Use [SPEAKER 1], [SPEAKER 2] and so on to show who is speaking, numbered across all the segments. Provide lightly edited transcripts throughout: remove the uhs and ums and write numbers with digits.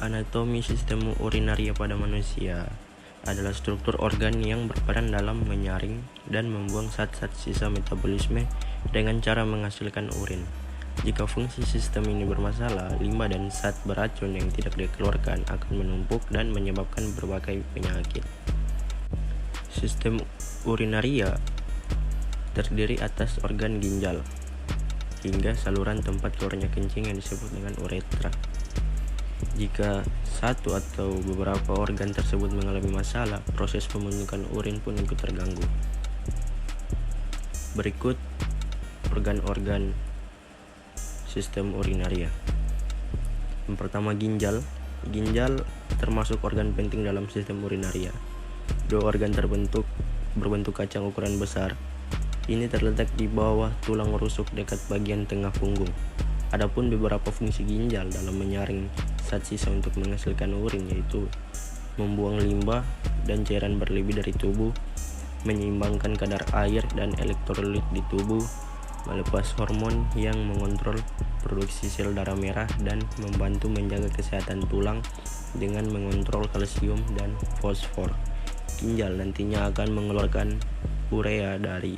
[SPEAKER 1] Anatomi sistem urinaria pada manusia adalah struktur organ yang berperan dalam menyaring dan membuang zat-zat sisa metabolisme dengan cara menghasilkan urin. Jika fungsi sistem ini bermasalah, limbah dan zat beracun yang tidak dikeluarkan akan menumpuk dan menyebabkan berbagai penyakit. Sistem urinaria terdiri atas organ ginjal hingga saluran tempat keluarnya kencing yang disebut dengan uretra. Jika satu atau beberapa organ tersebut mengalami masalah, proses pembentukan urin pun ikut terganggu. Berikut organ-organ sistem urinaria. Yang pertama, ginjal. Ginjal termasuk organ penting dalam sistem urinaria. Dua organ berbentuk kacang ukuran besar. Ini terletak di bawah tulang rusuk dekat bagian tengah punggung. Adapun beberapa fungsi ginjal dalam menyaring zat sisa untuk menghasilkan urin, yaitu membuang limbah dan cairan berlebih dari tubuh, menyeimbangkan kadar air dan elektrolit di tubuh, melepas hormon yang mengontrol produksi sel darah merah, dan membantu menjaga kesehatan tulang dengan mengontrol kalsium dan fosfor. Ginjal nantinya akan mengeluarkan urea dari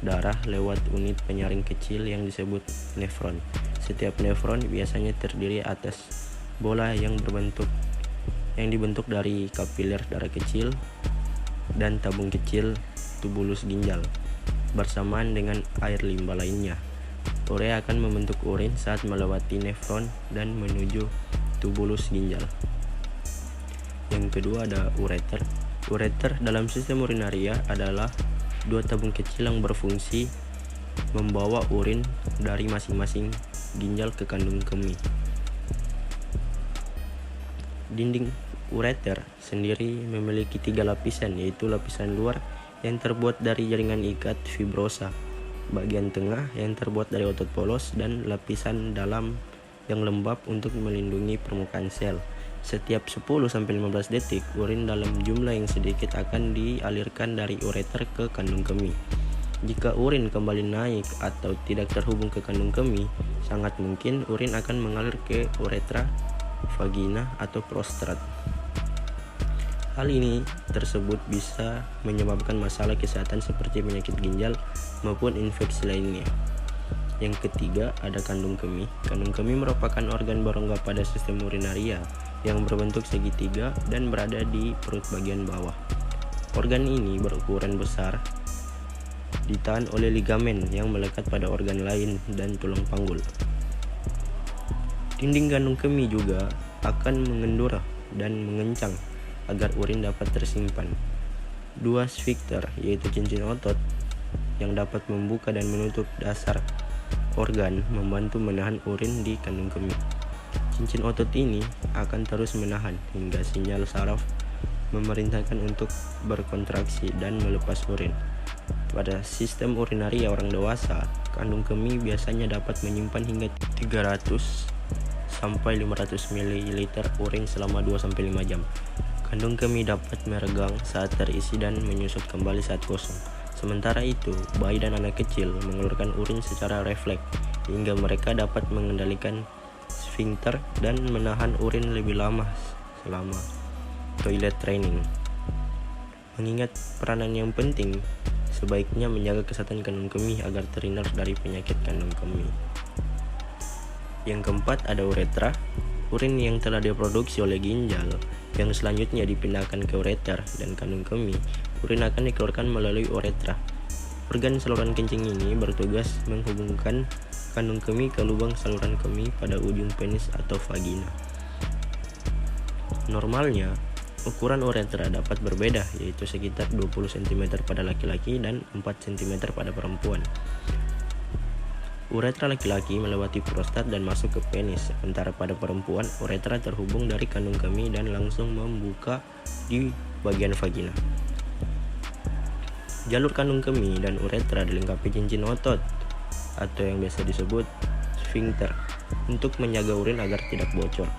[SPEAKER 1] darah lewat unit penyaring kecil yang disebut nefron. Setiap nefron biasanya terdiri atas bola yang dibentuk dari kapiler darah kecil dan tabung kecil tubulus ginjal bersamaan dengan air limbah lainnya. Urea akan membentuk urin saat melewati nefron dan menuju tubulus ginjal. Yang kedua ada ureter. Ureter dalam sistem urinaria adalah dua tabung kecil yang berfungsi membawa urin dari masing-masing ginjal ke kandung kemih. Dinding ureter sendiri memiliki 3 lapisan, yaitu lapisan luar yang terbuat dari jaringan ikat fibrosa, bagian tengah yang terbuat dari otot polos, dan lapisan dalam yang lembab untuk melindungi permukaan sel. Setiap 10-15 detik, urin dalam jumlah yang sedikit akan dialirkan dari ureter ke kandung kemih. Jika urin kembali naik atau tidak terhubung ke kandung kemih, sangat mungkin urin akan mengalir ke uretra, vagina, atau prostat. Hal ini tersebut bisa menyebabkan masalah kesehatan seperti penyakit ginjal maupun infeksi lainnya. Yang ketiga ada kandung kemih. Kandung kemih merupakan organ berongga pada sistem urinaria yang berbentuk segitiga dan berada di perut bagian bawah. Organ ini berukuran besar, ditahan oleh ligamen yang melekat pada organ lain dan tulang panggul. Dinding kandung kemih juga akan mengendur dan mengencang agar urin dapat tersimpan. Dua sfinkter, yaitu cincin otot yang dapat membuka dan menutup dasar organ, membantu menahan urin di kandung kemih. Cincin otot ini akan terus menahan hingga sinyal saraf memerintahkan untuk berkontraksi dan melepas urin. Pada sistem urinaria orang dewasa, kandung kemih biasanya dapat menyimpan hingga 300-500 ml urin selama 2-5 jam. Kandung kemih dapat meregang saat terisi dan menyusut kembali saat kosong. Sementara itu, bayi dan anak kecil mengeluarkan urin secara refleks hingga mereka dapat mengendalikan sfinkter dan menahan urin lebih lama selama toilet training. Mengingat peranan yang penting, sebaiknya menjaga kesehatan kandung kemih agar terhindar dari penyakit kandung kemih. Yang keempat ada uretra. Urin yang telah diproduksi oleh ginjal yang selanjutnya dipindahkan ke ureter dan kandung kemih, urin akan dikeluarkan melalui uretra. Organ saluran kencing ini bertugas menghubungkan kandung kemih ke lubang saluran kemih pada ujung penis atau vagina. Normalnya, ukuran uretra dapat berbeda, yaitu sekitar 20 cm pada laki-laki dan 4 cm pada perempuan. Uretra laki-laki melewati prostat dan masuk ke penis, sementara pada perempuan, uretra terhubung dari kandung kemih dan langsung membuka di bagian vagina. Jalur kandung kemih dan uretra dilengkapi cincin otot atau yang biasa disebut sfinkter untuk menjaga urin agar tidak bocor.